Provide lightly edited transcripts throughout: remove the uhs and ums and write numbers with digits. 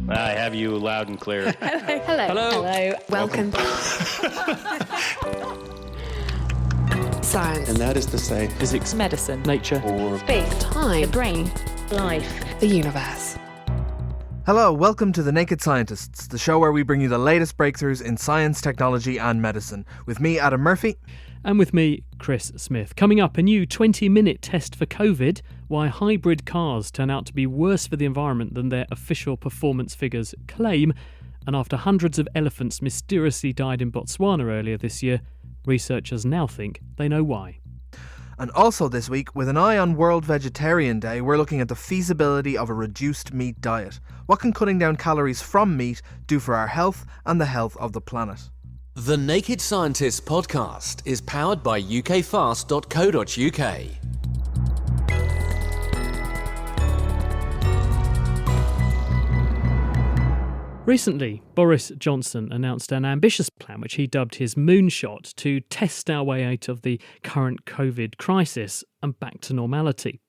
I have you loud and clear. Hello. Welcome. Science. And that is to say, physics, medicine, nature, or Space. Time. the brain, Life. The universe. Hello, welcome to The Naked Scientists, the show where we bring you the latest breakthroughs in science, technology and medicine. With me, Adam Murphy. and with me, Chris Smith. Coming up, a new 20-minute test for COVID, why hybrid cars turn out to be worse for the environment than their official performance figures claim, and after hundreds of elephants mysteriously died in Botswana earlier this year, researchers now think they know why. And also this week, with an eye on World Vegetarian Day, we're looking at the feasibility of a reduced meat diet. What can cutting down calories from meat do for our health and the health of the planet? The Naked Scientists podcast is powered by ukfast.co.uk. Recently, Boris Johnson announced an ambitious plan which he dubbed his moonshot to test our way out of the current COVID crisis and back to normality.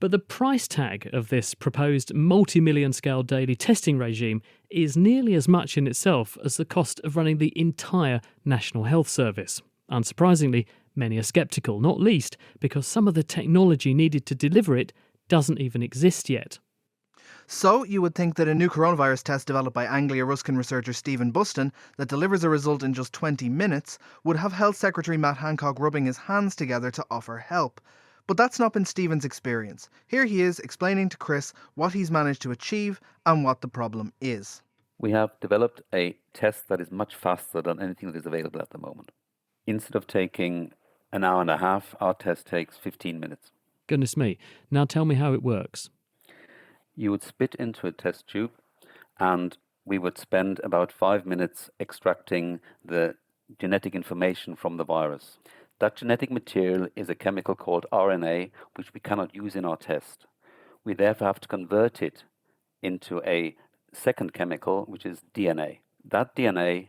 But the price tag of this proposed multi-million scale daily testing regime is nearly as much in itself as the cost of running the entire National Health Service. Unsurprisingly, many are sceptical, not least because some of the technology needed to deliver it doesn't even exist yet. So, you would think that a new coronavirus test developed by Anglia Ruskin researcher Stephen Buston that delivers a result in just 20 minutes would have Health Secretary Matt Hancock rubbing his hands together to offer help. But that's not been Stephen's experience. Here he is explaining to Chris what he's managed to achieve and what the problem is. We have developed a test that is much faster than anything that is available at the moment. Instead of taking an hour and a half, our test takes 15 minutes. Goodness me. Now tell me how it works. You would spit into a test tube and we would spend about 5 minutes extracting the genetic information from the virus. That genetic material is a chemical called RNA, which we cannot use in our test. We therefore have to convert it into a second chemical, which is DNA. That DNA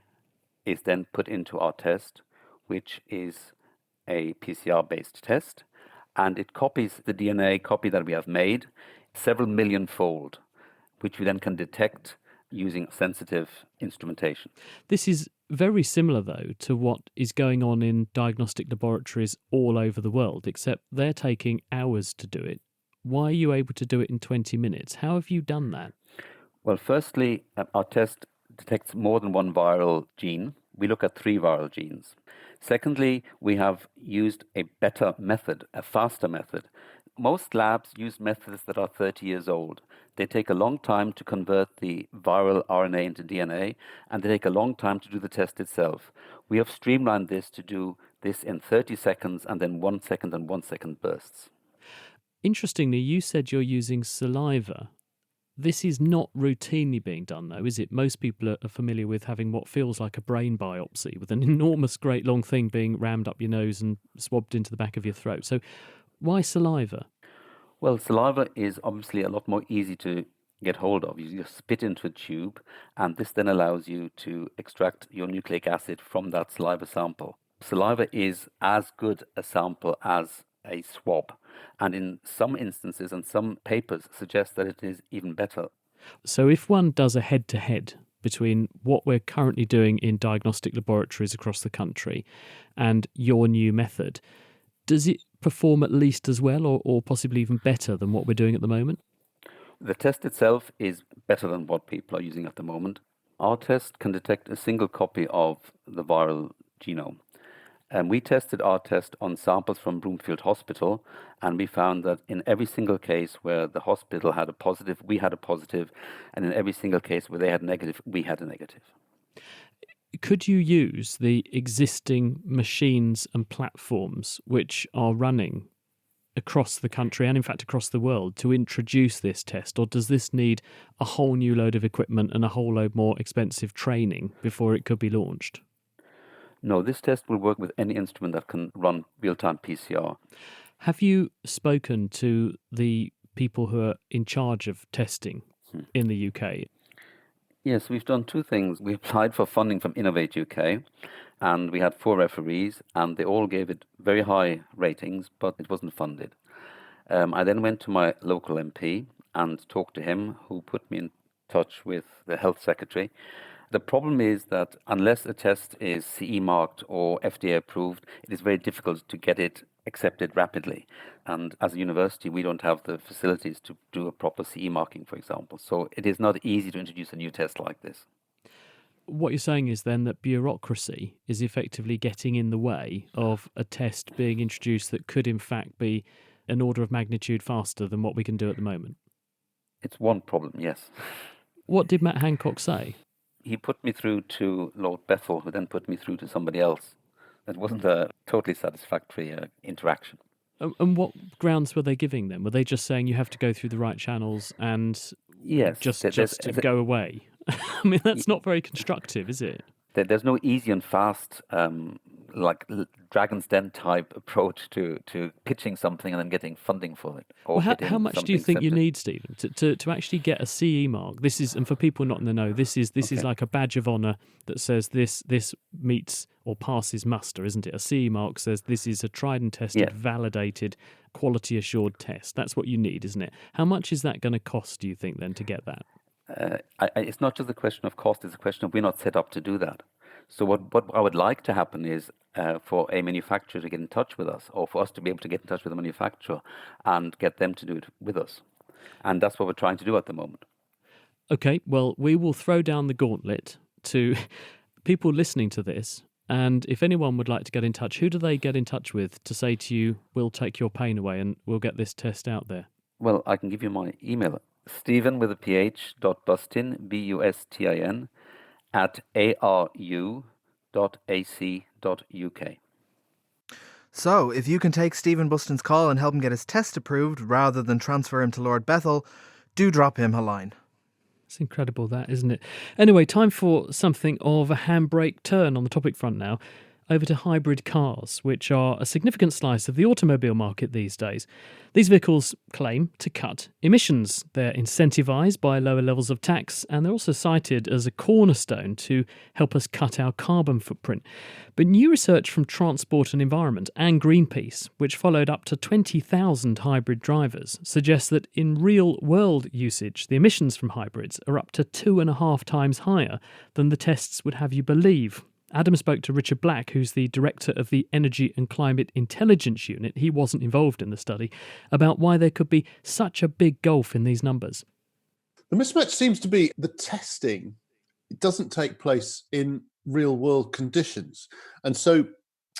is then put into our test, which is a PCR-based test, and it copies the DNA copy that we have made several million-fold, which we then can detect using sensitive instrumentation. This is very similar, though, to what is going on in diagnostic laboratories all over the world, except they're taking hours to do it. Why are you able to do it in 20 minutes? How have you done that? Well, firstly, our test detects more than one viral gene. We look at 3 viral genes. Secondly, we have used a better method, a faster method. Most labs use methods that are 30 years old. They take a long time to convert the viral RNA into DNA, and they take a long time to do the test itself. We have streamlined this to do this in 30 seconds and then 1 second and 1 second bursts. Interestingly, you said you're using saliva. This is not routinely being done, though, is it? Most people are familiar with having what feels like a brain biopsy, with an enormous, great long thing being rammed up your nose and swabbed into the back of your throat. So why saliva? Well, saliva is obviously a lot more easy to get hold of. You just spit into a tube, and this then allows you to extract your nucleic acid from that saliva sample. Saliva is as good a sample as a swab, and in some instances and some papers suggest that it is even better. So if one does a head-to-head between what we're currently doing in diagnostic laboratories across the country and your new method, does it perform at least as well or possibly even better than what we're doing at the moment? The test itself is better than what people are using at the moment. Our test can detect a single copy of the viral genome. And we tested our test on samples from Broomfield Hospital, and we found that in every single case where the hospital had a positive, we had a positive, and in every single case where they had a negative, we had a negative. Could you use the existing machines and platforms which are running across the country and in fact across the world to introduce this test, or does this need a whole new load of equipment and a whole load more expensive training before it could be launched? No, this test will work with any instrument that can run real-time PCR. Have you spoken to the people who are in charge of testing in the UK? Yes, we've done 2 things. We applied for funding from Innovate UK, and we had 4 referees, and they all gave it very high ratings, but it wasn't funded. I then went to my local MP and talked to him, who put me in touch with the health secretary. The problem is that unless a test is CE marked or FDA approved, it is very difficult to get it accepted rapidly. And as a university, we don't have the facilities to do a proper CE marking, for example. So it is not easy to introduce a new test like this. What you're saying is then that bureaucracy is effectively getting in the way of a test being introduced that could in fact be an order of magnitude faster than what we can do at the moment. It's one problem, yes. What did Matt Hancock say? He put me through to Lord Bethel, who then put me through to somebody else. It wasn't a totally satisfactory interaction. And what grounds were they giving them? Were they just saying you have to go through the right channels and Yes, just to go away? I mean, that's not very constructive, is it? There's no easy and fast, Dragon's Den type approach to pitching something and then getting funding for it. Well, how much do you think you need, Stephen, to actually get a CE mark? This is, and for people not in the know, this is like a badge of honour that says this meets or passes muster, isn't it? A CE mark says this is a tried and tested, validated, quality assured test. That's what you need, isn't it? How much is that going to cost, do you think, then, to get that? It's not just a question of cost, it's a question of we're not set up to do that. So what I would like to happen is for a manufacturer to get in touch with us, or for us to be able to get in touch with a manufacturer and get them to do it with us. And that's what we're trying to do at the moment. Okay, well, we will throw down the gauntlet to people listening to this. And if anyone would like to get in touch, who do they get in touch with to say to you, we'll take your pain away and we'll get this test out there? Well, I can give you my email. Stephen with a PH .Bustin, BUSTIN, @aru.ac.uk. So, if you can take Stephen Buston's call and help him get his test approved rather than transfer him to Lord Bethel, do drop him a line. It's incredible, that, isn't it? Anyway, time for something of a handbrake turn on the topic front now. Over to hybrid cars, which are a significant slice of the automobile market these days. These vehicles claim to cut emissions. They're incentivised by lower levels of tax, and they're also cited as a cornerstone to help us cut our carbon footprint. But new research from Transport and Environment and Greenpeace, which followed up to 20,000 hybrid drivers, suggests that in real-world usage, the emissions from hybrids are up to 2.5 times higher than the tests would have you believe. Adam spoke to Richard Black, who's the director of the Energy and Climate Intelligence Unit, he wasn't involved in the study, about why there could be such a big gulf in these numbers. The mismatch seems to be the testing. It doesn't take place in real world conditions. And so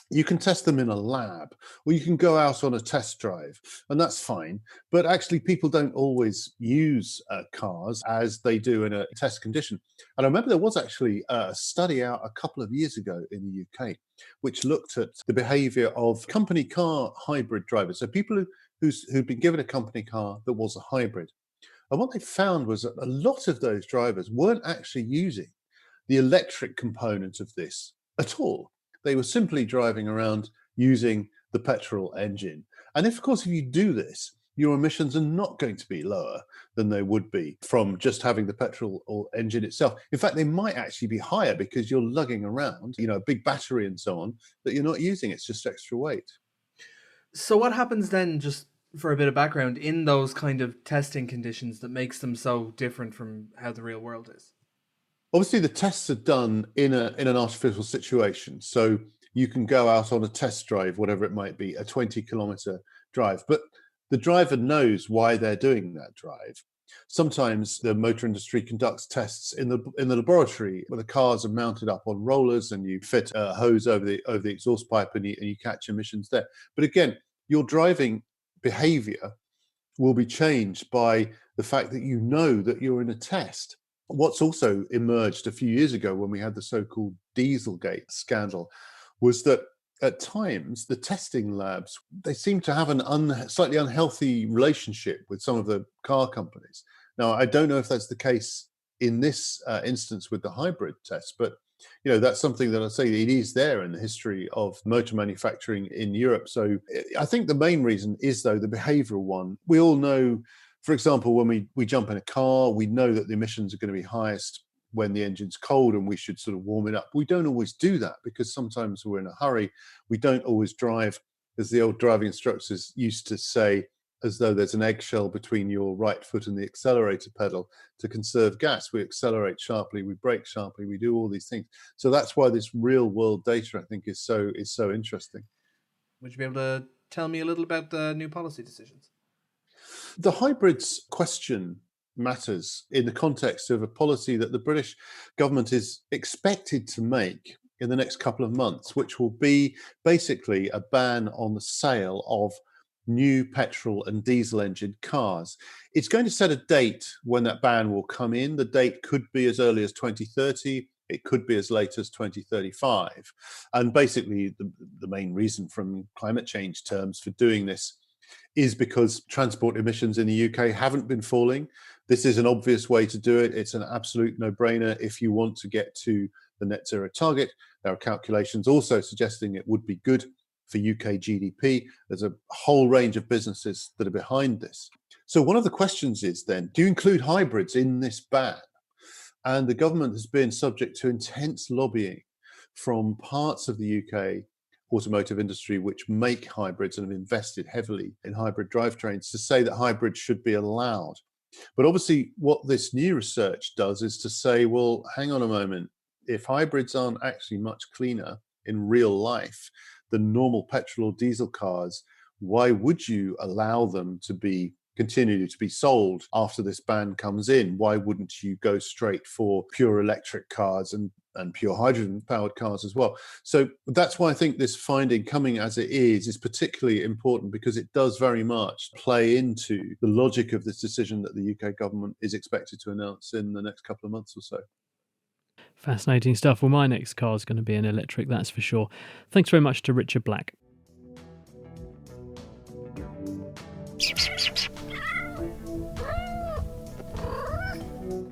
you can test them in a lab, or you can go out on a test drive, and that's fine. But actually, people don't always use cars as they do in a test condition. And I remember there was actually a study out a couple of years ago in the UK, which looked at the behaviour of company car hybrid drivers. So people who'd been given a company car that was a hybrid. And what they found was that a lot of those drivers weren't actually using the electric component of this at all. They were simply driving around using the petrol engine. And if you do this, your emissions are not going to be lower than they would be from just having the petrol or engine itself. In fact, they might actually be higher because you're lugging around, a big battery and so on that you're not using. It's just extra weight. So what happens then, just for a bit of background, in those kind of testing conditions that makes them so different from how the real world is? Obviously, the tests are done in an artificial situation. So you can go out on a test drive, whatever it might be, a 20-kilometer drive. But the driver knows why they're doing that drive. Sometimes the motor industry conducts tests in the laboratory where the cars are mounted up on rollers and you fit a hose over the exhaust pipe and you catch emissions there. But again, your driving behavior will be changed by the fact that you know that you're in a test. What's also emerged a few years ago when we had the so-called Dieselgate scandal was that at times the testing labs, they seem to have an slightly unhealthy relationship with some of the car companies. Now, I don't know if that's the case in this instance with the hybrid tests, but that's something that I say it is there in the history of motor manufacturing in Europe. So I think the main reason is, though, the behavioural one. We all know, for example, when we jump in a car, we know that the emissions are going to be highest when the engine's cold and we should sort of warm it up. We don't always do that because sometimes we're in a hurry. We don't always drive, as the old driving instructors used to say, as though there's an eggshell between your right foot and the accelerator pedal to conserve gas. We accelerate sharply, we brake sharply, we do all these things. So that's why this real world data, I think, is so interesting. Would you be able to tell me a little about the new policy decisions? The hybrids question matters in the context of a policy that the British government is expected to make in the next couple of months, which will be basically a ban on the sale of new petrol and diesel engine cars. It's going to set a date when that ban will come in. The date could be as early as 2030. It could be as late as 2035. And basically, the main reason from climate change terms for doing this is because transport emissions in the UK haven't been falling. This is an obvious way to do it. It's an absolute no-brainer if you want to get to the net zero target. There are calculations also suggesting it would be good for UK GDP. There's a whole range of businesses that are behind this. So one of the questions is then, do you include hybrids in this ban? And the government has been subject to intense lobbying from parts of the UK automotive industry which make hybrids and have invested heavily in hybrid drivetrains to say that hybrids should be allowed. But obviously what this new research does is to say, well, hang on a moment, if hybrids aren't actually much cleaner in real life than normal petrol or diesel cars, why would you allow them to continue to be sold after this ban comes in? Why wouldn't you go straight for pure electric cars and pure hydrogen powered cars as well? So that's why I think this finding, coming as it is particularly important, because it does very much play into the logic of this decision that the UK government is expected to announce in the next couple of months or so. Fascinating stuff. Well, my next car is going to be an electric, that's for sure. Thanks very much to Richard Black.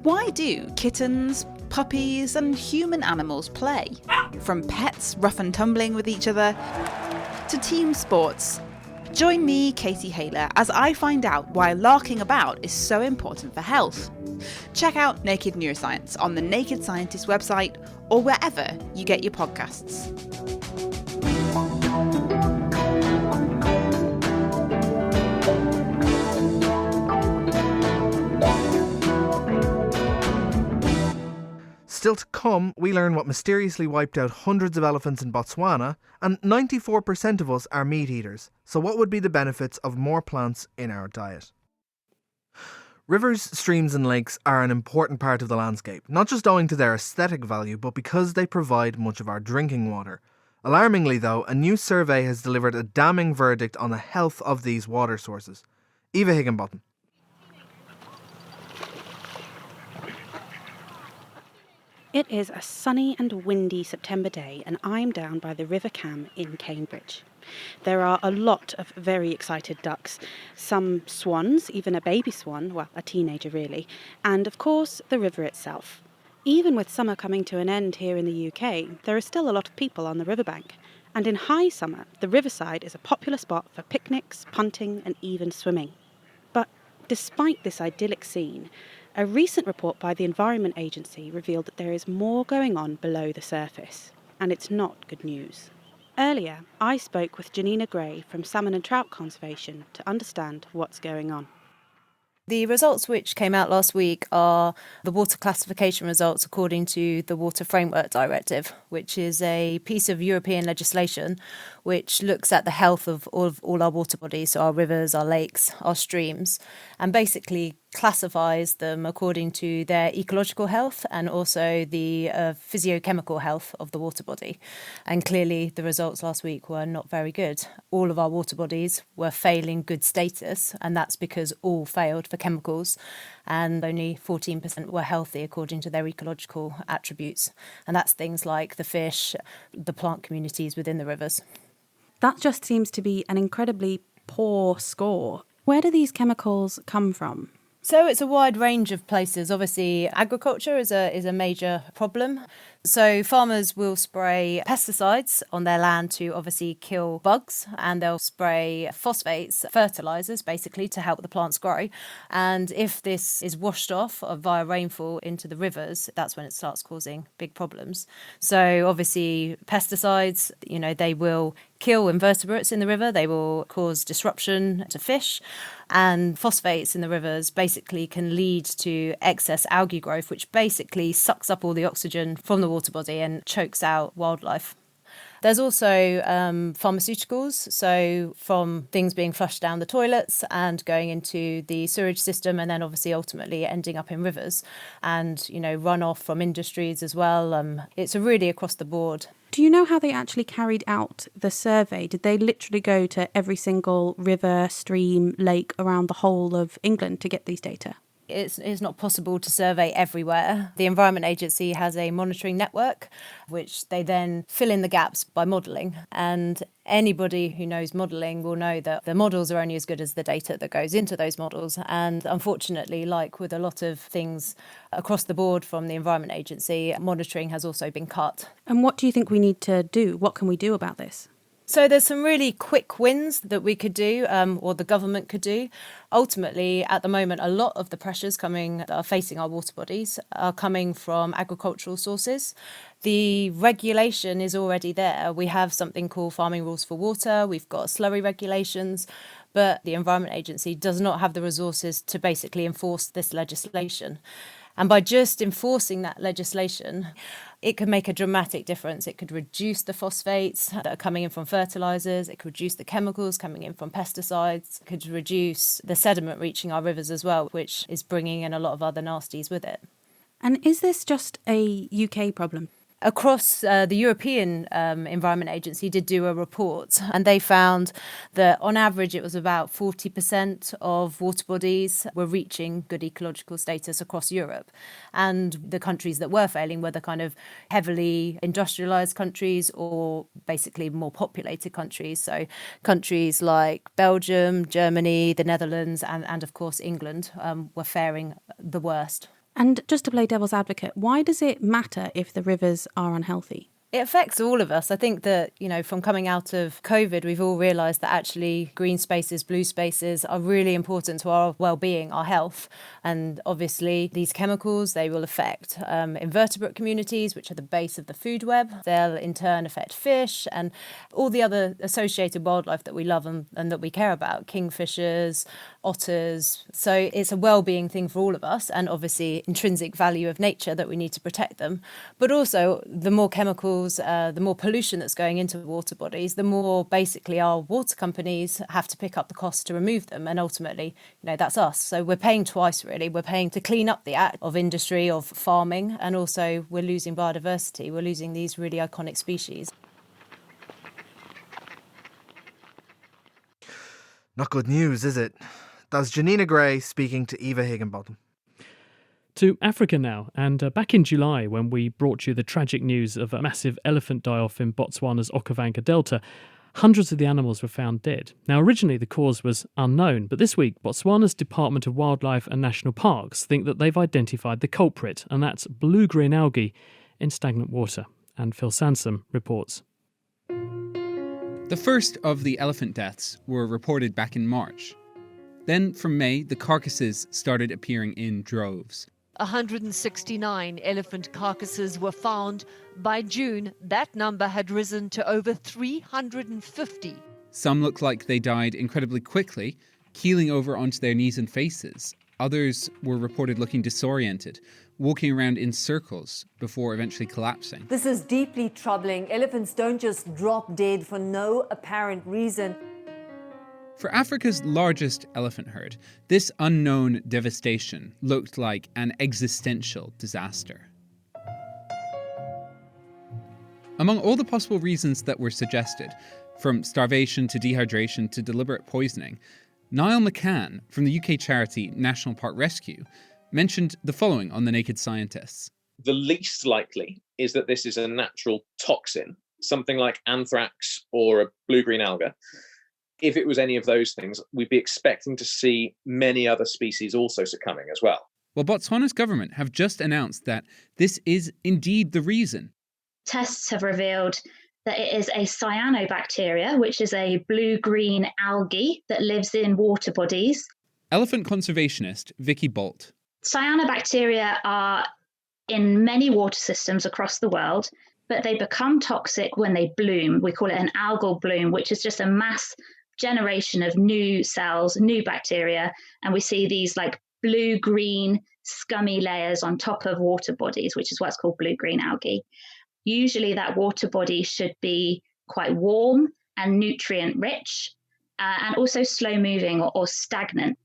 Why do kittens, puppies and human animals play? From pets rough and tumbling with each other to team sports. Join me, Katie Hayler, as I find out why larking about is so important for health. Check out Naked Neuroscience on the Naked Scientist website or wherever you get your podcasts. Still to come, we learn what mysteriously wiped out hundreds of elephants in Botswana, and 94% of us are meat eaters. So what would be the benefits of more plants in our diet? Rivers, streams and lakes are an important part of the landscape, not just owing to their aesthetic value, but because they provide much of our drinking water. Alarmingly though, a new survey has delivered a damning verdict on the health of these water sources. Eva Higginbottom. It is a sunny and windy September day and I'm down by the River Cam in Cambridge. There are a lot of very excited ducks, some swans, even a baby swan, well, a teenager really, and of course the river itself. Even with summer coming to an end here in the UK, there are still a lot of people on the riverbank. And in high summer, the riverside is a popular spot for picnics, punting and even swimming. But despite this idyllic scene, a recent report by the Environment Agency revealed that there is more going on below the surface, and it's not good news. Earlier, I spoke with Janina Gray from Salmon and Trout Conservation to understand what's going on. The results which came out last week are the water classification results according to the Water Framework Directive, which is a piece of European legislation which looks at the health of all our water bodies, so our rivers, our lakes, our streams, and basically classifies them according to their ecological health and also the physiochemical health of the water body. And clearly the results last week were not very good. All of our water bodies were failing good status, and that's because all failed for chemicals and only 14% were healthy according to their ecological attributes. And that's things like the fish, the plant communities within the rivers. That just seems to be an incredibly poor score. Where do these chemicals come from? So it's a wide range of places. Obviously, agriculture is a major problem. So farmers will spray pesticides on their land to obviously kill bugs, and they'll spray phosphates, fertilizers, basically to help the plants grow. And if this is washed off via rainfall into the rivers, that's when it starts causing big problems. So obviously pesticides, they will kill invertebrates in the river, they will cause disruption to fish, and phosphates in the rivers basically can lead to excess algae growth, which basically sucks up all the oxygen from the water body and chokes out wildlife. There's also pharmaceuticals, so from things being flushed down the toilets and going into the sewage system, and then obviously ultimately ending up in rivers, and runoff from industries as well. It's really across the board. Do you know how they actually carried out the survey? Did they literally go to every single river, stream, lake around the whole of England to get these data? It's not possible to survey everywhere. The Environment Agency has a monitoring network, which they then fill in the gaps by modelling. And anybody who knows modelling will know that the models are only as good as the data that goes into those models. And unfortunately, like with a lot of things across the board from the Environment Agency, monitoring has also been cut. And what do you think we need to do? What can we do about this? So there's some really quick wins that we could do, or the government could do. Ultimately, at the moment, a lot of the pressures that are facing our water bodies are coming from agricultural sources. The regulation is already there. We have something called Farming Rules for Water. We've got slurry regulations, but the Environment Agency does not have the resources to basically enforce this legislation. And by just enforcing that legislation, it could make a dramatic difference. It could reduce the phosphates that are coming in from fertilizers. It could reduce the chemicals coming in from pesticides. It could reduce the sediment reaching our rivers as well, which is bringing in a lot of other nasties with it. And is this just a UK problem? Across the European Environment Agency did do a report, and they found that on average it was about 40% of water bodies were reaching good ecological status across Europe. And the countries that were failing were the kind of heavily industrialised countries, or basically more populated countries. So countries like Belgium, Germany, the Netherlands, and of course England were faring the worst. And just to play devil's advocate, why does it matter if the rivers are unhealthy? It affects all of us. I think that, from coming out of COVID, we've all realised that actually green spaces, blue spaces are really important to our well-being, our health. And obviously these chemicals, they will affect invertebrate communities, which are the base of the food web. They'll in turn affect fish and all the other associated wildlife that we love and that we care about, kingfishers, otters. So it's a well-being thing for all of us, and obviously intrinsic value of nature that we need to protect them. But also the more chemicals, the more pollution that's going into water bodies, the more basically our water companies have to pick up the cost to remove them. And ultimately, that's us. So we're paying twice, really. We're paying to clean up the act of industry, of farming, and also we're losing biodiversity. We're losing these really iconic species. Not good news, is it? That's Janina Gray speaking to Eva Higginbottom. To Africa now, and back in July when we brought you the tragic news of a massive elephant die-off in Botswana's Okavango Delta, hundreds of the animals were found dead. Now originally the cause was unknown, but this week Botswana's Department of Wildlife and National Parks think that they've identified the culprit, and that's blue-green algae in stagnant water. And Phil Sansom reports. The first of the elephant deaths were reported back in March. Then from May, the carcasses started appearing in droves. 169 elephant carcasses were found. By June, that number had risen to over 350. Some looked like they died incredibly quickly, keeling over onto their knees and faces. Others were reported looking disoriented, walking around in circles before eventually collapsing. This is deeply troubling. Elephants don't just drop dead for no apparent reason. For Africa's largest elephant herd, this unknown devastation looked like an existential disaster. Among all the possible reasons that were suggested, from starvation to dehydration to deliberate poisoning, Niall McCann from the UK charity National Park Rescue mentioned the following on The Naked Scientists. The least likely is that this is a natural toxin, something like anthrax or a blue-green alga. If it was any of those things, we'd be expecting to see many other species also succumbing as well. Well, Botswana's government have just announced that this is indeed the reason. Tests have revealed that it is a cyanobacteria, which is a blue-green algae that lives in water bodies. Elephant conservationist Vicky Bolt. Cyanobacteria are in many water systems across the world, but they become toxic when they bloom. We call it an algal bloom, which is just a mass generation of new cells, new bacteria, and we see these like blue-green scummy layers on top of water bodies, which is what's called blue-green algae. Usually that water body should be quite warm and nutrient-rich, and also slow-moving or stagnant.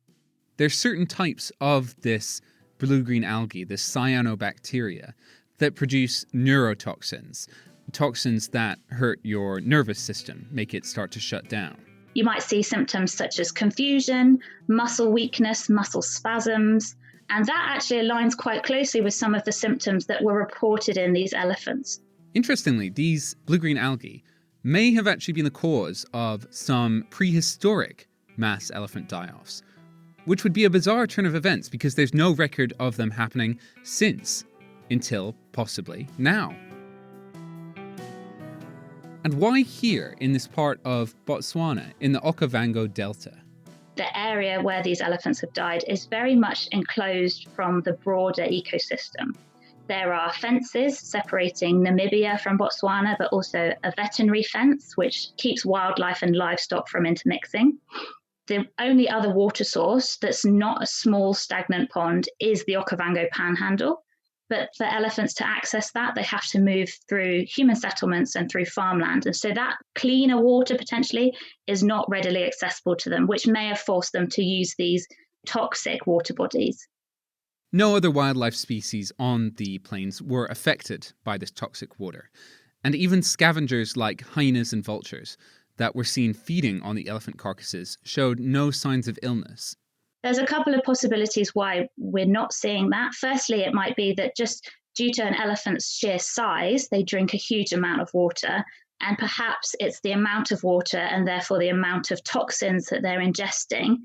There's certain types of this blue-green algae, this cyanobacteria, that produce neurotoxins, toxins that hurt your nervous system, make it start to shut down. You might see symptoms such as confusion, muscle weakness, muscle spasms, and that actually aligns quite closely with some of the symptoms that were reported in these elephants. Interestingly, these blue-green algae may have actually been the cause of some prehistoric mass elephant die-offs, which would be a bizarre turn of events because there's no record of them happening since, until possibly now. And why here in this part of Botswana, in the Okavango Delta? The area where these elephants have died is very much enclosed from the broader ecosystem. There are fences separating Namibia from Botswana, but also a veterinary fence, which keeps wildlife and livestock from intermixing. The only other water source that's not a small stagnant pond is the Okavango Panhandle. But for elephants to access that, they have to move through human settlements and through farmland. And so that cleaner water potentially is not readily accessible to them, which may have forced them to use these toxic water bodies. No other wildlife species on the plains were affected by this toxic water. And even scavengers like hyenas and vultures that were seen feeding on the elephant carcasses showed no signs of illness. There's a couple of possibilities why we're not seeing that. Firstly, it might be that just due to an elephant's sheer size, they drink a huge amount of water, and perhaps it's the amount of water and therefore the amount of toxins that they're ingesting.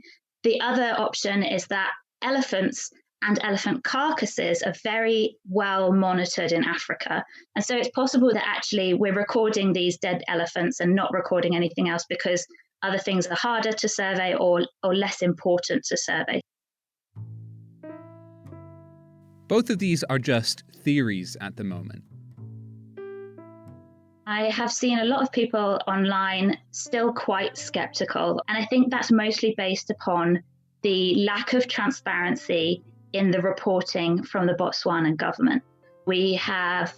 The other option is that elephants and elephant carcasses are very well monitored in Africa. And so it's possible that actually we're recording these dead elephants and not recording anything else because other things are harder to survey or less important to survey. Both of these are just theories at the moment. I have seen a lot of people online still quite skeptical, and I think that's mostly based upon the lack of transparency in the reporting from the Botswanan government. We have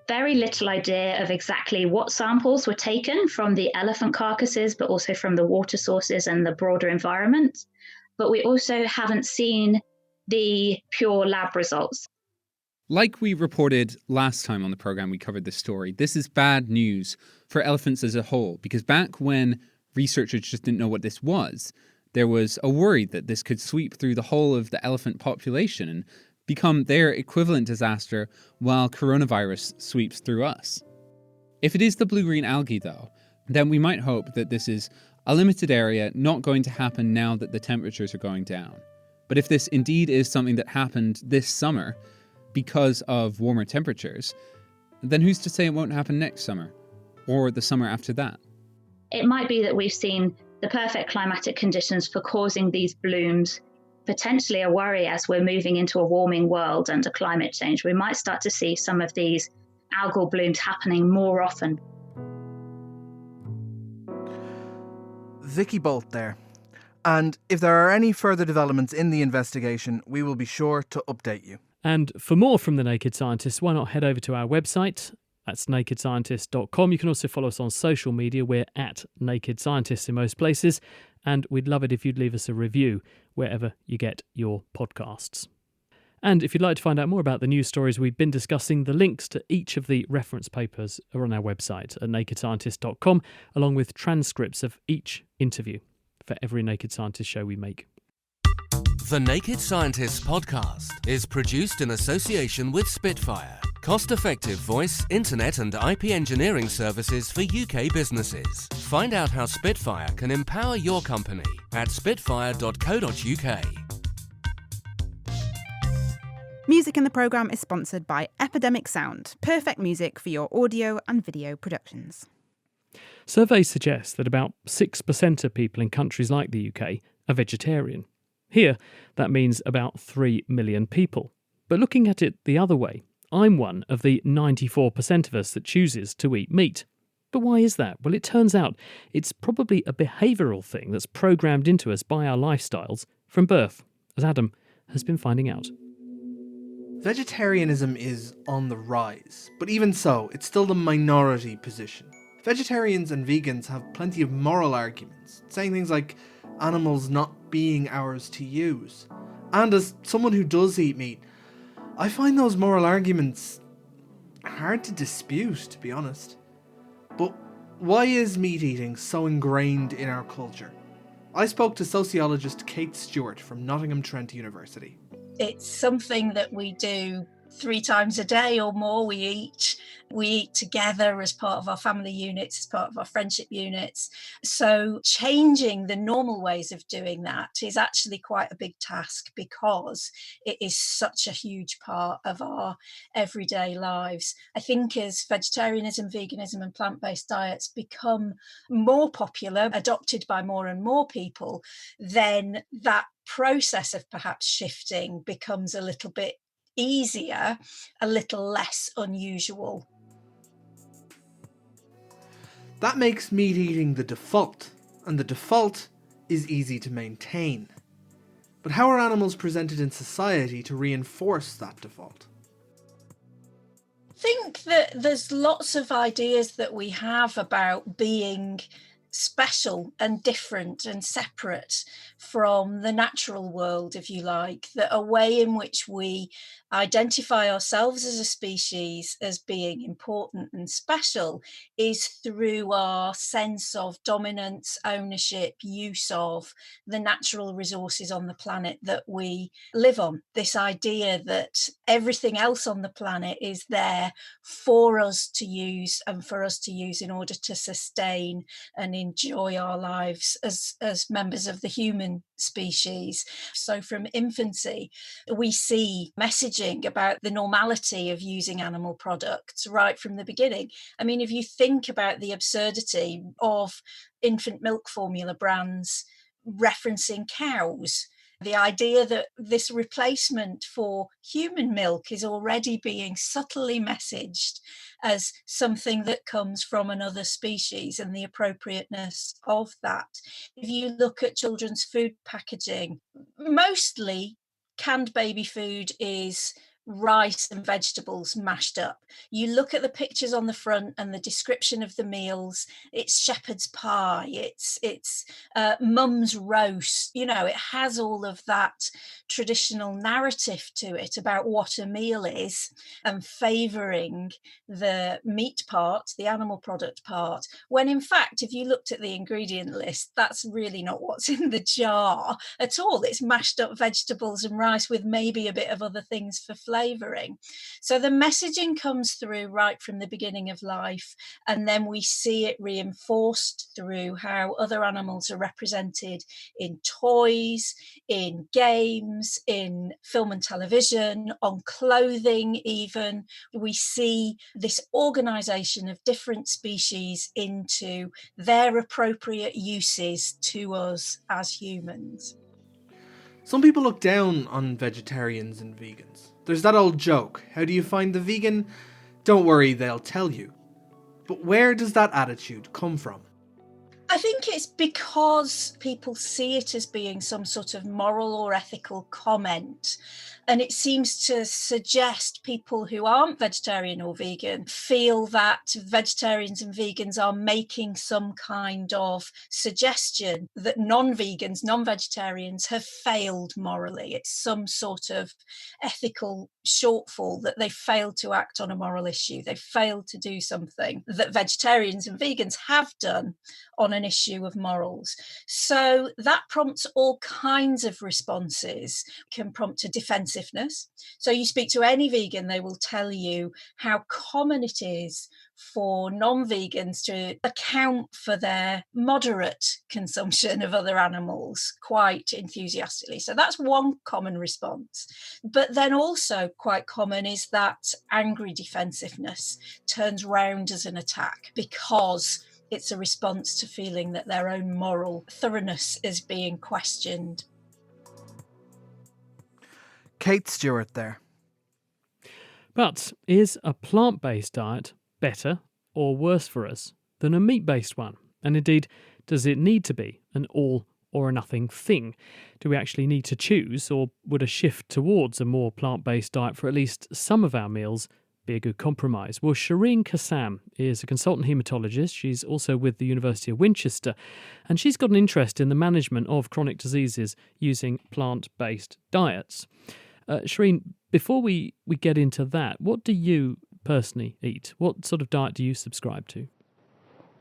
very little idea of exactly what samples were taken from the elephant carcasses, but also from the water sources and the broader environment. But we also haven't seen the pure lab results. Like we reported last time on the programme we covered this story, this is bad news for elephants as a whole, because back when researchers just didn't know what this was, there was a worry that this could sweep through the whole of the elephant population and become their equivalent disaster while coronavirus sweeps through us. If it is the blue-green algae, though, then we might hope that this is a limited area not going to happen now that the temperatures are going down. But if this indeed is something that happened this summer because of warmer temperatures, then who's to say it won't happen next summer or the summer after that? It might be that we've seen the perfect climatic conditions for causing these blooms, potentially a worry as we're moving into a warming world and a climate change. We might start to see some of these algal blooms happening more often. Vicky Bolt there. And if there are any further developments in the investigation, we will be sure to update you. And for more from The Naked Scientists, why not head over to our website? That's nakedscientist.com. You can also follow us on social media. We're at Naked Scientists in most places. And we'd love it if you'd leave us a review wherever you get your podcasts. And if you'd like to find out more about the news stories we've been discussing, the links to each of the reference papers are on our website at nakedscientist.com, along with transcripts of each interview for every Naked Scientist show we make. The Naked Scientists podcast is produced in association with Spitfire, cost-effective voice, internet and IP engineering services for UK businesses. Find out how Spitfire can empower your company at spitfire.co.uk. Music in the programme is sponsored by Epidemic Sound, perfect music for your audio and video productions. Surveys suggest that about 6% of people in countries like the UK are vegetarian. Here, that means about 3 million people. But looking at it the other way, I'm one of the 94% of us that chooses to eat meat. But why is that? Well, it turns out it's probably a behavioural thing that's programmed into us by our lifestyles from birth, as Adam has been finding out. Vegetarianism is on the rise, but even so, it's still the minority position. Vegetarians and vegans have plenty of moral arguments, saying things like animals not being ours to use. And as someone who does eat meat, I find those moral arguments hard to dispute, to be honest. But why is meat eating so ingrained in our culture? I spoke to sociologist Kate Stewart from Nottingham Trent University. It's something that we do 3 times a day or more. We eat together as part of our family units, as part of our friendship units. So changing the normal ways of doing that is actually quite a big task because it is such a huge part of our everyday lives. I think as vegetarianism, veganism and plant-based diets become more popular, adopted by more and more people, then that process of perhaps shifting becomes a little bit easier, a little less unusual. That makes meat eating the default, and the default is easy to maintain. But how are animals presented in society to reinforce that default? I think that there's lots of ideas that we have about being special and different and separate from the natural world, if you like, that a way in which we identify ourselves as a species as being important and special is through our sense of dominance, ownership, use of the natural resources on the planet that we live on. This idea that everything else on the planet is there for us to use and for us to use in order to sustain and enjoy our lives as members of the human species. So from infancy, we see messaging about the normality of using animal products right from the beginning. I mean, if you think about the absurdity of infant milk formula brands referencing cows, the idea that this replacement for human milk is already being subtly messaged as something that comes from another species and the appropriateness of that. If you look at children's food packaging, mostly canned baby food is rice and vegetables mashed up. You look at the pictures on the front and the description of the meals, it's shepherd's pie, it's mum's roast, you know, it has all of that traditional narrative to it about what a meal is and favouring the meat part, the animal product part, when in fact, if you looked at the ingredient list, that's really not what's in the jar at all. It's mashed up vegetables and rice with maybe a bit of other things for flavouring. So the messaging comes through right from the beginning of life, and then we see it reinforced through how other animals are represented in toys, in games, in film and television, on clothing even. We see this organisation of different species into their appropriate uses to us as humans. Some people look down on vegetarians and vegans. There's that old joke, how do you find the vegan? Don't worry, they'll tell you. But where does that attitude come from? I think it's because people see it as being some sort of moral or ethical comment. And it seems to suggest people who aren't vegetarian or vegan feel that vegetarians and vegans are making some kind of suggestion that non-vegans, non-vegetarians have failed morally. It's some sort of ethical shortfall, that they failed to act on a moral issue. They failed to do something that vegetarians and vegans have done on an issue of morals. So that prompts all kinds of responses. It can prompt a defensive defensiveness. So you speak to any vegan, they will tell you how common it is for non-vegans to account for their moderate consumption of other animals quite enthusiastically. So that's one common response. But then also quite common is that angry defensiveness turns round as an attack because it's a response to feeling that their own moral thoroughness is being questioned. Kate Stewart there. But is a plant-based diet better or worse for us than a meat-based one? And indeed, does it need to be an all or a nothing thing? Do we actually need to choose, or would a shift towards a more plant-based diet for at least some of our meals be a good compromise? Well, Shireen Kassam is a consultant haematologist. She's also with the University of Winchester, and she's got an interest in the management of chronic diseases using plant-based diets. Shireen, before we get into that, what do you personally eat? What sort of diet do you subscribe to?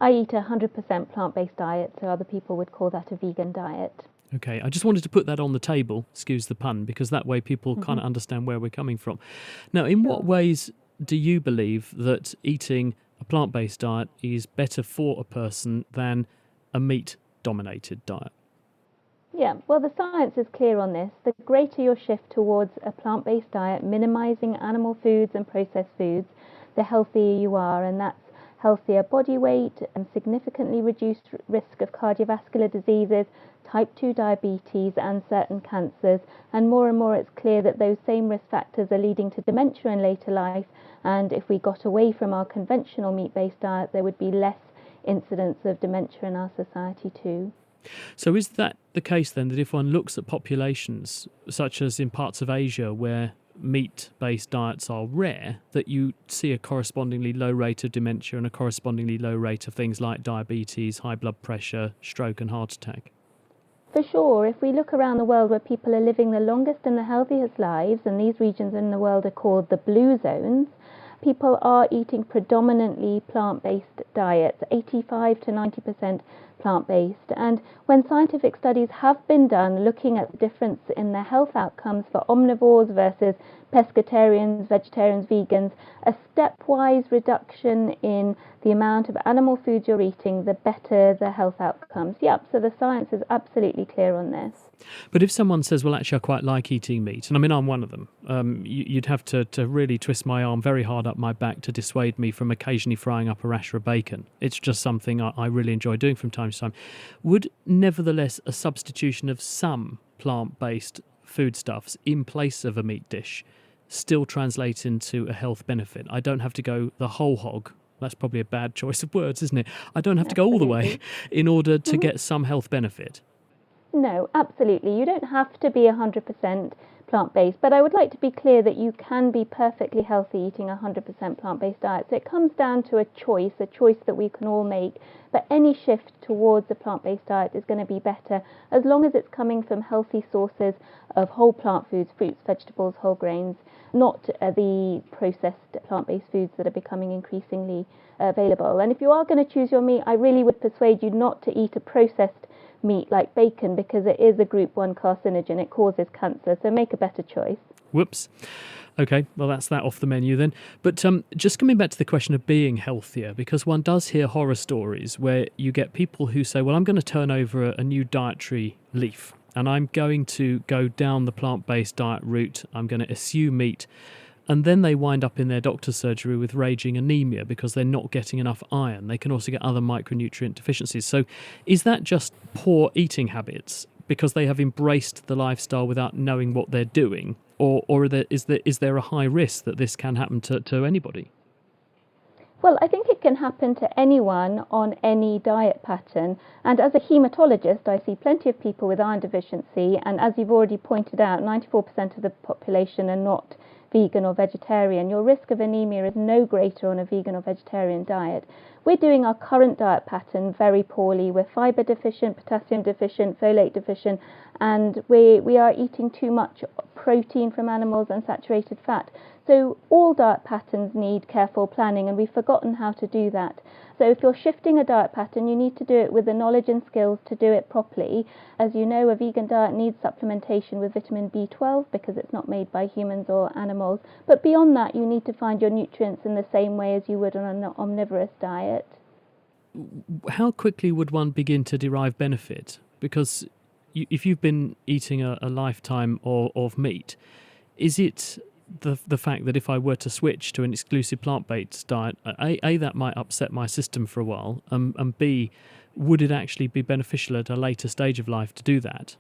I eat a 100% plant-based diet, so other people would call that a vegan diet. Okay, I just wanted to put that on the table, excuse the pun, because that way people kind of understand where we're coming from. Now, in what ways do you believe that eating a plant-based diet is better for a person than a meat-dominated diet? Yeah, well, the science is clear on this. The greater your shift towards a plant-based diet, minimising animal foods and processed foods, the healthier you are, and that's healthier body weight and significantly reduced risk of cardiovascular diseases, type 2 diabetes and certain cancers. And more it's clear that those same risk factors are leading to dementia in later life, and if we got away from our conventional meat-based diet, there would be less incidence of dementia in our society too. So is that the case then, that if one looks at populations, such as in parts of Asia where meat-based diets are rare, that you see a correspondingly low rate of dementia and a correspondingly low rate of things like diabetes, high blood pressure, stroke and heart attack? For sure, if we look around the world where people are living the longest and the healthiest lives, and these regions in the world are called the blue zones, people are eating predominantly plant-based diets, 85 to 90% plant-based. And when scientific studies have been done looking at the difference in their health outcomes for omnivores versus pescatarians, vegetarians, vegans, a stepwise reduction in the amount of animal foods you're eating, the better the health outcomes. Yep, so the science is absolutely clear on this. But if someone says, well, actually, I quite like eating meat, and I mean, I'm one of them, you'd have to really twist my arm very hard up my back to dissuade me from occasionally frying up a rasher of bacon. It's just something I really enjoy doing from time to time. Would, nevertheless, a substitution of some plant-based foodstuffs in place of a meat dish still translate into a health benefit? I don't have to go the whole hog. That's probably a bad choice of words, isn't it? I don't have to go all the way in order to get some health benefit. No, absolutely. You don't have to be 100% plant-based, but I would like to be clear that you can be perfectly healthy eating a 100% plant-based diet. So it comes down to a choice that we can all make. But any shift towards a plant-based diet is going to be better as long as it's coming from healthy sources of whole plant foods, fruits, vegetables, whole grains, not the processed plant-based foods that are becoming increasingly available. And if you are going to choose your meat, I really would persuade you not to eat a processed meat like bacon, because it is a group 1 carcinogen. It causes cancer, so make a better choice. Whoops. Okay, well, that's that off the menu then. But just coming back to the question of being healthier, because one does hear horror stories where you get people who say, well, I'm going to turn over a new dietary leaf and I'm going to go down the plant-based diet route. I'm going to eschew meat. And then they wind up in their doctor's surgery with raging anemia because they're not getting enough iron. They can also get other micronutrient deficiencies. So is that just poor eating habits because they have embraced the lifestyle without knowing what they're doing? Or is there a high risk that this can happen to anybody? Well, I think it can happen to anyone on any diet pattern. And as a haematologist, I see plenty of people with iron deficiency. And as you've already pointed out, 94% of the population are not vegan or vegetarian. Your risk of anemia is no greater on a vegan or vegetarian diet. we're doing our current diet pattern very poorly. We're fibre deficient, potassium deficient, folate deficient, and we are eating too much protein from animals and saturated fat. So all diet patterns need careful planning, and we've forgotten how to do that. So if you're shifting a diet pattern, you need to do it with the knowledge and skills to do it properly. As you know, a vegan diet needs supplementation with vitamin B12 because it's not made by humans or animals. But beyond that, you need to find your nutrients in the same way as you would on an omnivorous diet. How quickly would one begin to derive benefit? Because if you've been eating a lifetime of meat, is it the fact that if I were to switch to an exclusive plant-based diet, A, that might upset my system for a while, and B, would it actually be beneficial at a later stage of life to do that?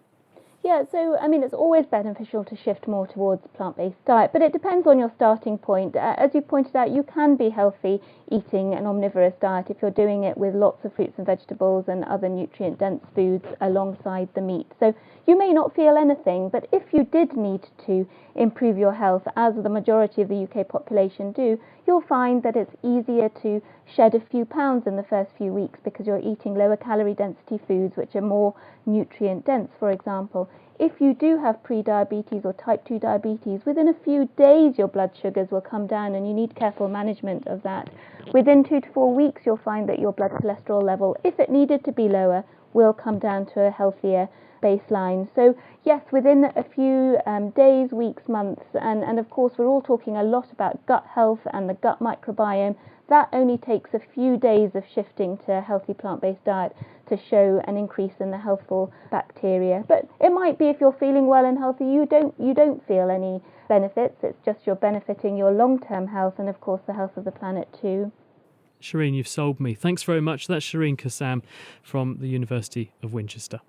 Yeah, so I mean, it's always beneficial to shift more towards plant-based diet, but it depends on your starting point. As you pointed out, you can be healthy eating an omnivorous diet if you're doing it with lots of fruits and vegetables and other nutrient-dense foods alongside the meat. So you may not feel anything, but if you did need to improve your health, as the majority of the UK population do, you'll find that it's easier to shed a few pounds in the first few weeks because you're eating lower calorie density foods which are more nutrient dense, for example. If you do have pre-diabetes or type 2 diabetes, within a few days your blood sugars will come down and you need careful management of that. Within 2 to 4 weeks you'll find that your blood cholesterol level, if it needed to be lower, will come down to a healthier baseline. So yes, within a few days, weeks, months, and of course we're all talking a lot about gut health and the gut microbiome. That only takes a few days of shifting to a healthy plant-based diet to show an increase in the healthful bacteria. But it might be if you're feeling well and healthy, you don't feel any benefits. It's just you're benefiting your long-term health and of course the health of the planet too. Shireen, you've sold me. Thanks very much. That's Shireen Kassam from the University of Winchester.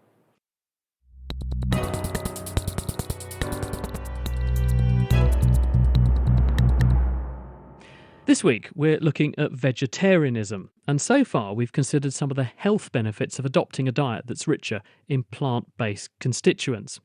This week, we're looking at vegetarianism, and so far we've considered some of the health benefits of adopting a diet that's richer in plant-based constituents.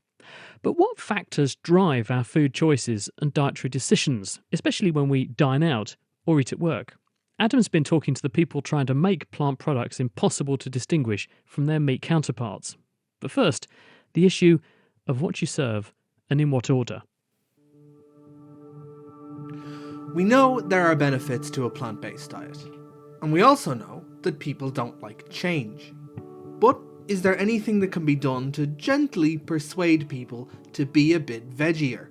But what factors drive our food choices and dietary decisions, especially when we dine out or eat at work? Adam's been talking to the people trying to make plant products impossible to distinguish from their meat counterparts. But first, the issue of what you serve and in what order. We know there are benefits to a plant-based diet, and we also know that people don't like change. But is there anything that can be done to gently persuade people to be a bit veggier?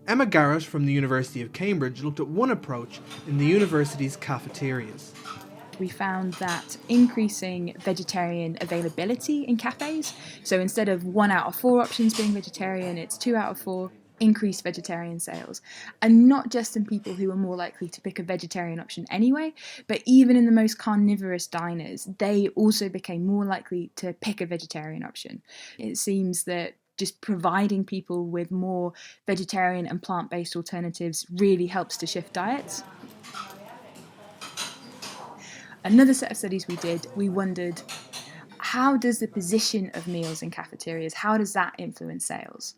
Emma Garrett from the University of Cambridge looked at one approach in the university's cafeterias. We found that increasing vegetarian availability in cafes, so instead of 1 out of 4 options being vegetarian, it's 2 out of 4, increased vegetarian sales. And not just in people who are more likely to pick a vegetarian option anyway, but even in the most carnivorous diners, they also became more likely to pick a vegetarian option. It seems that just providing people with more vegetarian and plant-based alternatives really helps to shift diets. Another set of studies we did, we wondered, how does the position of meals in cafeterias, how does that influence sales?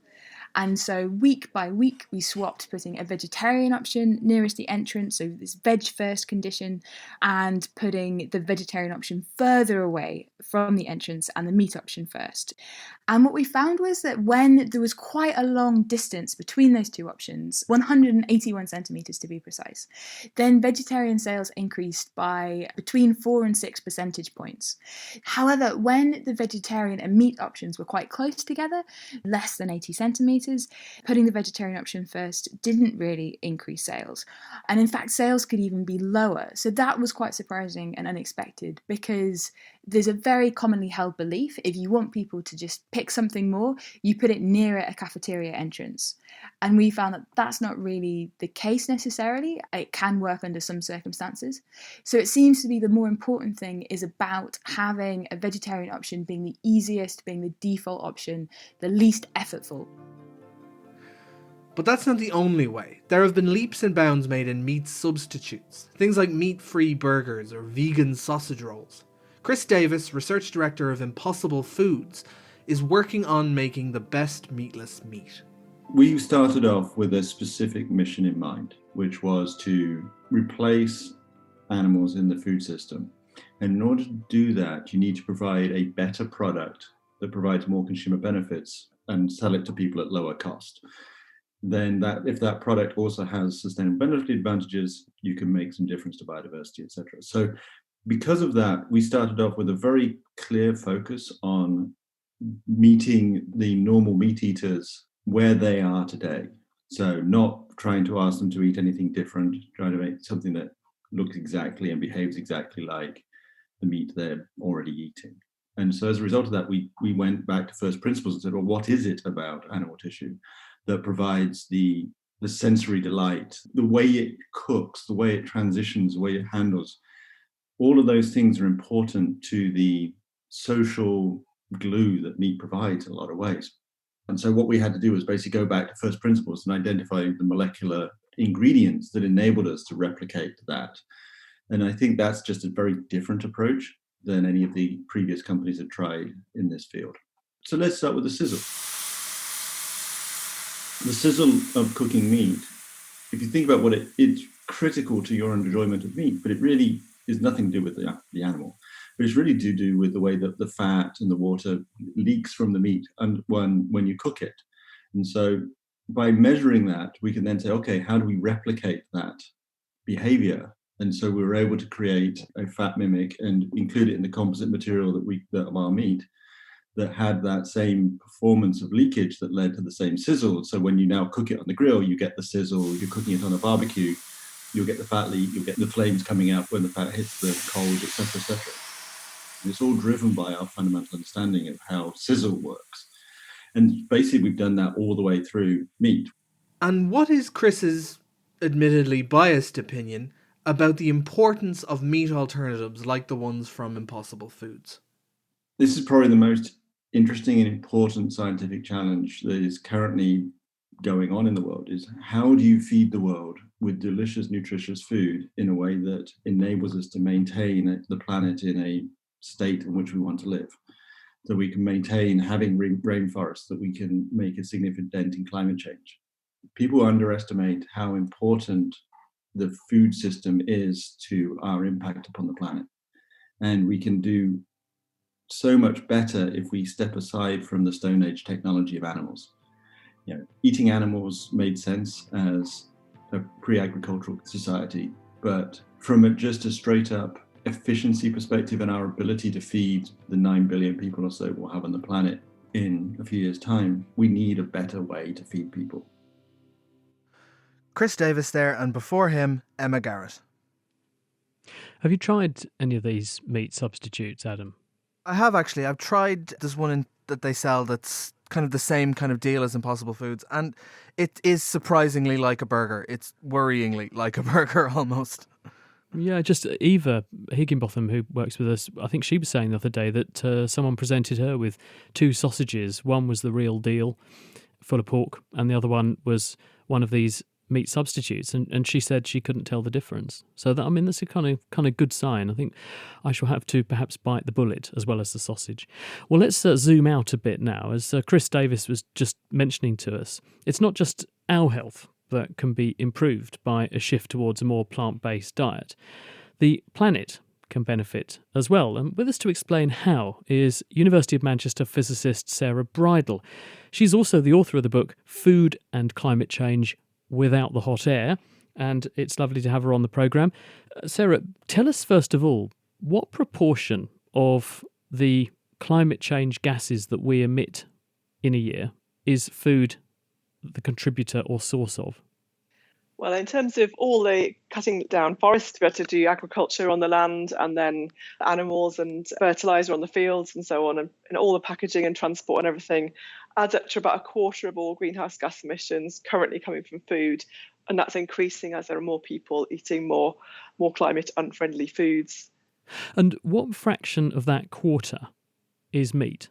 And so week by week, we swapped putting a vegetarian option nearest the entrance, so this veg first condition, and putting the vegetarian option further away from the entrance and the meat option first. And what we found was that when there was quite a long distance between those two options, 181 centimetres to be precise, then vegetarian sales increased by between 4 and 6 percentage points. However, when the vegetarian and meat options were quite close together, less than 80 centimetres, putting the vegetarian option first didn't really increase sales. And in fact, sales could even be lower. So that was quite surprising and unexpected, because there's a very commonly held belief, if you want people to just pick something more, you put it nearer a cafeteria entrance. And we found that that's not really the case necessarily. It can work under some circumstances. So it seems to be the more important thing is about having a vegetarian option being the easiest, being the default option, the least effortful. But that's not the only way. There have been leaps and bounds made in meat substitutes, things like meat-free burgers or vegan sausage rolls. Chris Davis, research director of Impossible Foods, is working on making the best meatless meat. We started off with a specific mission in mind, which was to replace animals in the food system And in order to do that, you need to provide a better product that provides more consumer benefits and sell it to people at lower cost. Then if that product also has sustainability advantages, you can make some difference to biodiversity, etc. So because of that, we started off with a very clear focus on meeting the normal meat eaters where they are today. So not trying to ask them to eat anything different, trying to make something that looks exactly and behaves exactly like the meat they're already eating. And so as a result of that, we went back to first principles and said, well, what is it about animal tissue that provides the sensory delight, the way it cooks, the way it transitions, the way it handles? All of those things are important to the social glue that meat provides in a lot of ways. And so what we had to do was basically go back to first principles and identify the molecular ingredients that enabled us to replicate that. And I think that's just a very different approach than any of the previous companies have tried in this field. So let's start with the sizzle. The sizzle of cooking meat, if you think about what it's critical to your enjoyment of meat, but it really is nothing to do with the animal. But it's really to do with the way that the fat and the water leaks from the meat and when you cook it. And so by measuring that, we can then say, okay, how do we replicate that behavior? And so we were able to create a fat mimic and include it in the composite material of our meat that had that same performance of leakage that led to the same sizzle. So when you now cook it on the grill, you get the sizzle. You're cooking it on a barbecue, you'll get the fat leak, you'll get the flames coming out when the fat hits the coals, etc., etc. And it's all driven by our fundamental understanding of how sizzle works. And basically, we've done that all the way through meat. And what is Chris's admittedly biased opinion about the importance of meat alternatives like the ones from Impossible Foods? This is probably the most interesting and important scientific challenge that is currently going on in the world, is how do you feed the world with delicious, nutritious food in a way that enables us to maintain the planet in a state in which we want to live, so we can maintain having rainforests, that we can make a significant dent in climate change. People underestimate how important the food system is to our impact upon the planet. And we can do so much better if we step aside from the Stone Age technology of animals. You know, eating animals made sense as a pre-agricultural society, but from just a straight up efficiency perspective and our ability to feed the 9 billion people or so we'll have on the planet in a few years' time, we need a better way to feed people. Chris Davis there, and before him, Emma Garrett. Have you tried any of these meat substitutes, Adam? I have actually. I've tried this one that they sell that's kind of the same kind of deal as Impossible Foods, and it is surprisingly like a burger. It's worryingly like a burger almost. Yeah, just Eva Higginbotham, who works with us, I think she was saying the other day that someone presented her with 2 sausages. One was the real deal, full of pork, and the other one was one of these meat substitutes, and she said she couldn't tell the difference. So that, I mean, that's a kind of good sign. I think I shall have to perhaps bite the bullet as well as the sausage. Well, let's zoom out a bit now. As Chris Davis was just mentioning to us, it's not just our health that can be improved by a shift towards a more plant-based diet. The planet can benefit as well. And with us to explain how is University of Manchester physicist Sarah Bridle. She's also the author of the book Food and Climate Change Without the Hot Air, and it's lovely to have her on the programme. Sarah, tell us first of all, what proportion of the climate change gases that we emit in a year is food the contributor or source of? Well, in terms of all the cutting down forests to be able to do agriculture on the land, and then animals and fertiliser on the fields and so on, and all the packaging and transport and everything, adds up to about a quarter of all greenhouse gas emissions currently coming from food. And that's increasing as there are more people eating more climate unfriendly foods. And what fraction of that quarter is meat?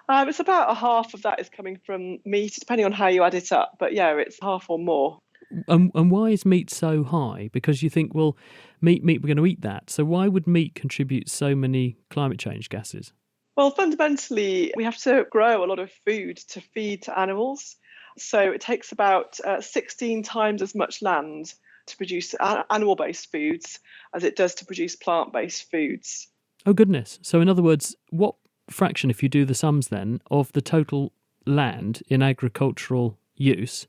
It's about a half of that is coming from meat, depending on how you add it up. But yeah, it's half or more. And why is meat so high? Because you think, well, meat, we're going to eat that. So why would meat contribute so many climate change gases? Well, fundamentally, we have to grow a lot of food to feed to animals. So it takes about 16 times as much land to produce animal-based foods as it does to produce plant-based foods. Oh, goodness. So in other words, what fraction, if you do the sums then, of the total land in agricultural use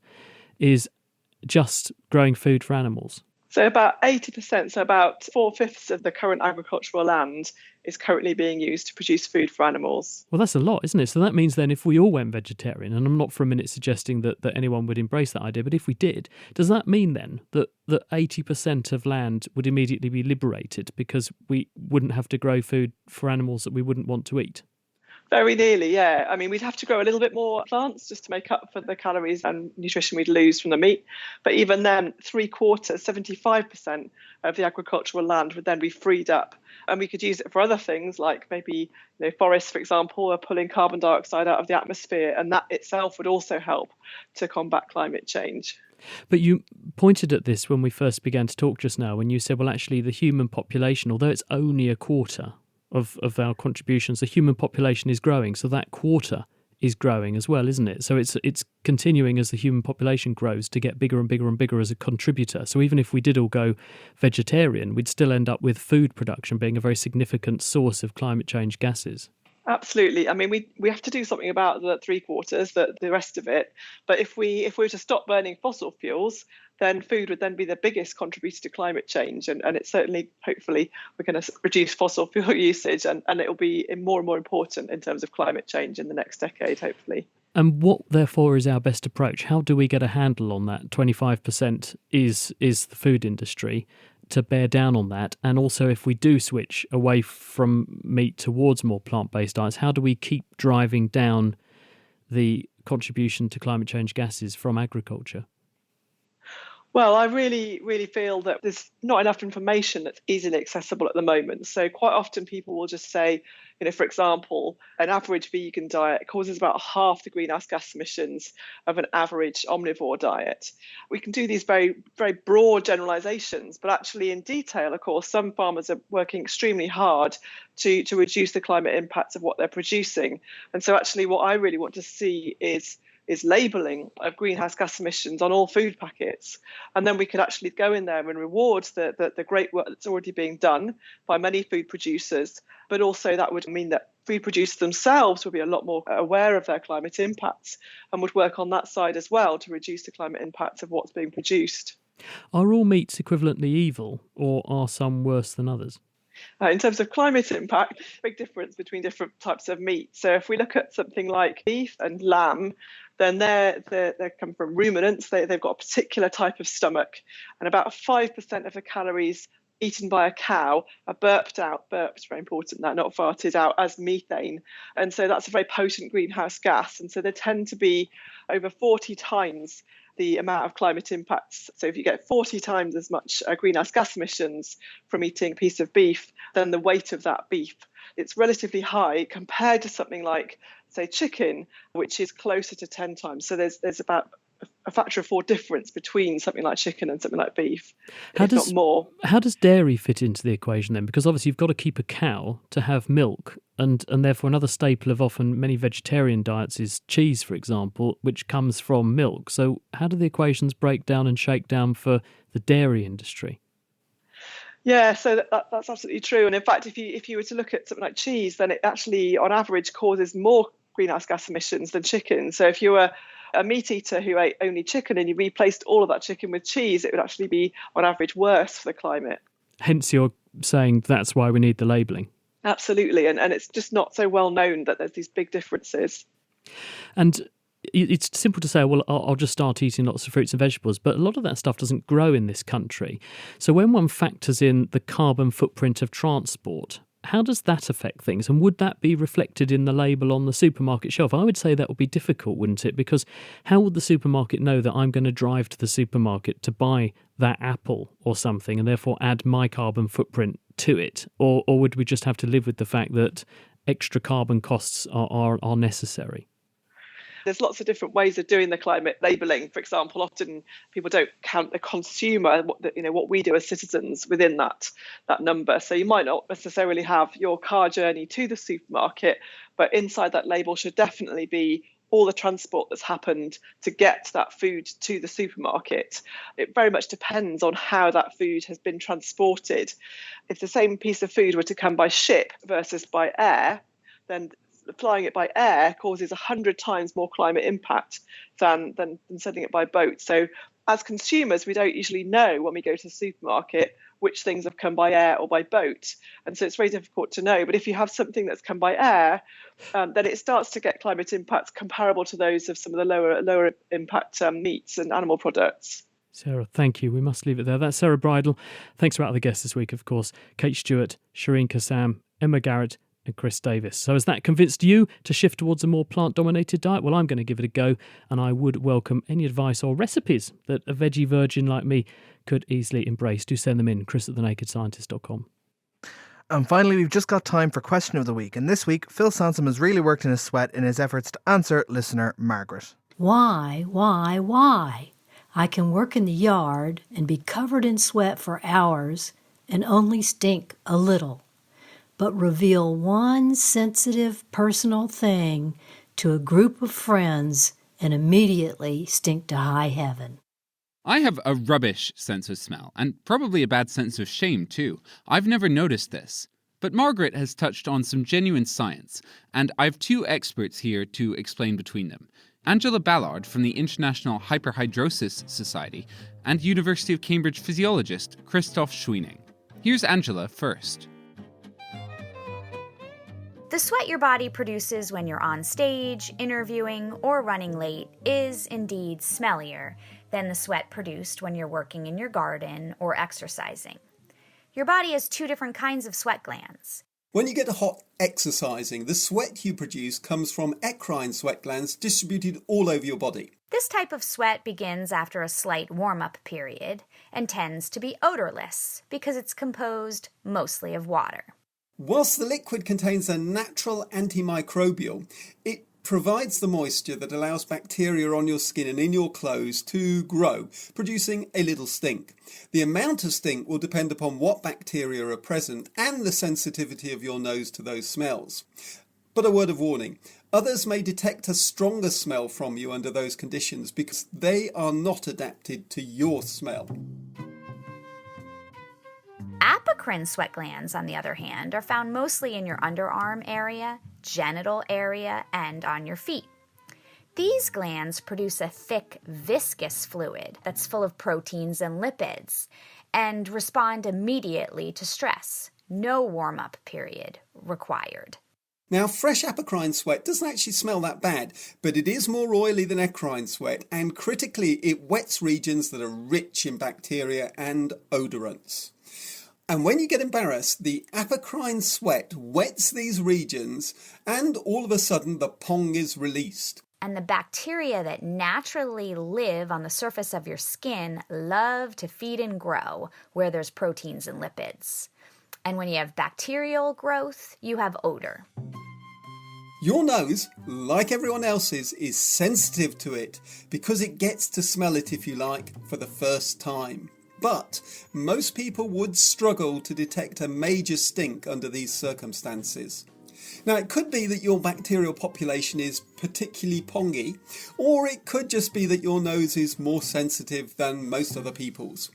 is just growing food for animals? So about 80%, so about 4/5 of the current agricultural land is currently being used to produce food for animals. Well, that's a lot, isn't it? So that means then if we all went vegetarian, and I'm not for a minute suggesting that anyone would embrace that idea, but if we did, does that mean then that 80% of land would immediately be liberated because we wouldn't have to grow food for animals that we wouldn't want to eat? Very nearly, yeah. I mean, we'd have to grow a little bit more plants just to make up for the calories and nutrition we'd lose from the meat. But even then, 75% of the agricultural land would then be freed up. And we could use it for other things, like maybe forests, for example, are pulling carbon dioxide out of the atmosphere. And that itself would also help to combat climate change. But you pointed at this when we first began to talk just now, when you said, well, actually, the human population, although it's only a quarter of our contributions, the human population is growing, so that quarter is growing as well, isn't it? So it's continuing as the human population grows to get bigger and bigger and bigger as a contributor. So even if we did all go vegetarian, we'd still end up with food production being a very significant source of climate change gases. Absolutely. I mean, we have to do something about the 3/4, the rest of it. But if we were to stop burning fossil fuels, then food would then be the biggest contributor to climate change. And it's certainly, hopefully, we're going to reduce fossil fuel usage and it will be more and more important in terms of climate change in the next decade, hopefully. And what, therefore, is our best approach? How do we get a handle on that? 25% is the food industry, to bear down on that. And also, if we do switch away from meat towards more plant-based diets, how do we keep driving down the contribution to climate change gases from agriculture? Well, I really, really feel that there's not enough information that's easily accessible at the moment. So quite often people will just say, for example, an average vegan diet causes about half the greenhouse gas emissions of an average omnivore diet. We can do these very, very broad generalizations, but actually in detail, of course, some farmers are working extremely hard to reduce the climate impacts of what they're producing. And so actually what I really want to see is labelling of greenhouse gas emissions on all food packets. And then we could actually go in there and reward the great work that's already being done by many food producers. But also that would mean that food producers themselves would be a lot more aware of their climate impacts and would work on that side as well to reduce the climate impacts of what's being produced. Are all meats equivalently evil, or are some worse than others? In terms of climate impact, big difference between different types of meat. So if we look at something like beef and lamb, then they come from ruminants. They've got a particular type of stomach, and about 5% of the calories eaten by a cow are burped, very important, that not farted out, as methane. And so that's a very potent greenhouse gas. And so they tend to be over 40 times the amount of climate impacts. So if you get 40 times as much greenhouse gas emissions from eating a piece of beef, then the weight of that beef, it's relatively high compared to something like, say, chicken, which is closer to 10 times. So there's about a factor of 4 difference between something like chicken and something like beef, if not more. How does dairy fit into the equation then? Because obviously you've got to keep a cow to have milk, and therefore another staple of often many vegetarian diets is cheese, for example, which comes from milk. So how do the equations break down and shake down for the dairy industry? Yeah, so that's absolutely true. And in fact, if you were to look at something like cheese, then it actually, on average, causes more greenhouse gas emissions than chicken. So if you were a meat eater who ate only chicken and you replaced all of that chicken with cheese, it would actually be, on average, worse for the climate. Hence, you're saying that's why we need the labelling. Absolutely. And it's just not so well known that there's these big differences. And it's simple to say, well, I'll just start eating lots of fruits and vegetables, but a lot of that stuff doesn't grow in this country. So when one factors in the carbon footprint of transport, how does that affect things? And would that be reflected in the label on the supermarket shelf? I would say that would be difficult, wouldn't it? Because how would the supermarket know that I'm going to drive to the supermarket to buy that apple or something and therefore add my carbon footprint to it? Or would we just have to live with the fact that extra carbon costs are necessary? There's lots of different ways of doing the climate labelling. For example, often people don't count the consumer, what we do as citizens within that number. So you might not necessarily have your car journey to the supermarket, but inside that label should definitely be all the transport that's happened to get that food to the supermarket. It very much depends on how that food has been transported. If the same piece of food were to come by ship versus by air, then flying it by air causes 100 times more climate impact than sending it by boat. So as consumers, we don't usually know when we go to the supermarket which things have come by air or by boat. And so it's very difficult to know. But if you have something that's come by air, then it starts to get climate impacts comparable to those of some of the lower impact meats and animal products. Sarah, thank you. We must leave it there. That's Sarah Bridle. Thanks to our other guests this week, of course, Kate Stewart, Shireen Kassam, Emma Garrett and Chris Davis. So has that convinced you to shift towards a more plant-dominated diet? Well, I'm going to give it a go, and I would welcome any advice or recipes that a veggie virgin like me could easily embrace. Do send them in, chris@thenakedscientist.com. And finally, we've just got time for Question of the Week. And this week, Phil Sansom has really worked in his sweat in his efforts to answer listener Margaret. Why? I can work in the yard and be covered in sweat for hours and only stink a little, but reveal one sensitive personal thing to a group of friends and immediately stink to high heaven. I have a rubbish sense of smell, and probably a bad sense of shame too. I've never noticed this. But Margaret has touched on some genuine science, and I have two experts here to explain between them. Angela Ballard from the International Hyperhidrosis Society and University of Cambridge physiologist Christoph Schweening. Here's Angela first. The sweat your body produces when you're on stage, interviewing, or running late is indeed smellier than the sweat produced when you're working in your garden or exercising. Your body has two different kinds of sweat glands. When you get hot exercising, the sweat you produce comes from eccrine sweat glands distributed all over your body. This type of sweat begins after a slight warm-up period and tends to be odorless because it's composed mostly of water. Whilst the liquid contains a natural antimicrobial, it provides the moisture that allows bacteria on your skin and in your clothes to grow, producing a little stink. The amount of stink will depend upon what bacteria are present and the sensitivity of your nose to those smells. But a word of warning, others may detect a stronger smell from you under those conditions because they are not adapted to your smell. Apocrine sweat glands, on the other hand, are found mostly in your underarm area, genital area, and on your feet. These glands produce a thick, viscous fluid that's full of proteins and lipids and respond immediately to stress. No warm-up period required. Now, fresh apocrine sweat doesn't actually smell that bad, but it is more oily than eccrine sweat, and critically, it wets regions that are rich in bacteria and odorants. And when you get embarrassed, the apocrine sweat wets these regions, and all of a sudden the pong is released. And the bacteria that naturally live on the surface of your skin love to feed and grow where there's proteins and lipids. And when you have bacterial growth, you have odor. Your nose, like everyone else's, is sensitive to it because it gets to smell it, if you like, for the first time. But most people would struggle to detect a major stink under these circumstances. Now, it could be that your bacterial population is particularly pongy, or it could just be that your nose is more sensitive than most other people's.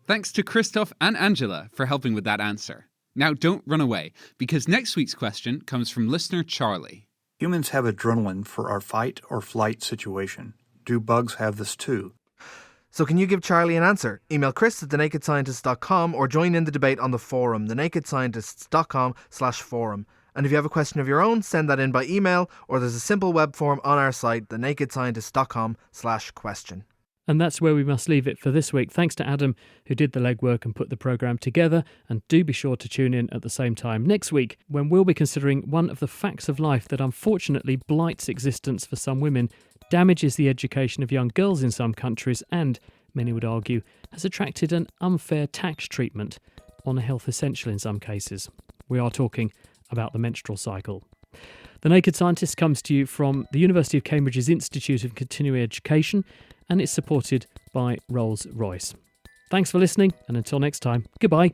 Thanks to Christoph and Angela for helping with that answer. Now don't run away, because next week's question comes from listener Charlie. Humans have adrenaline for our fight or flight situation. Do bugs have this too? So can you give Charlie an answer? Email chris@thenakedscientist.com or join in the debate on the forum, thenakedscientists.com/forum. And if you have a question of your own, send that in by email, or there's a simple web form on our site, thenakedscientists.com/question. And that's where we must leave it for this week. Thanks to Adam, who did the legwork and put the programme together. And do be sure to tune in at the same time next week, when we'll be considering one of the facts of life that unfortunately blights existence for some women, damages the education of young girls in some countries, and, many would argue, has attracted an unfair tax treatment on a health essential in some cases. We are talking about the menstrual cycle. The Naked Scientist comes to you from the University of Cambridge's Institute of Continuing Education, and it's supported by Rolls-Royce. Thanks for listening, and until next time, goodbye.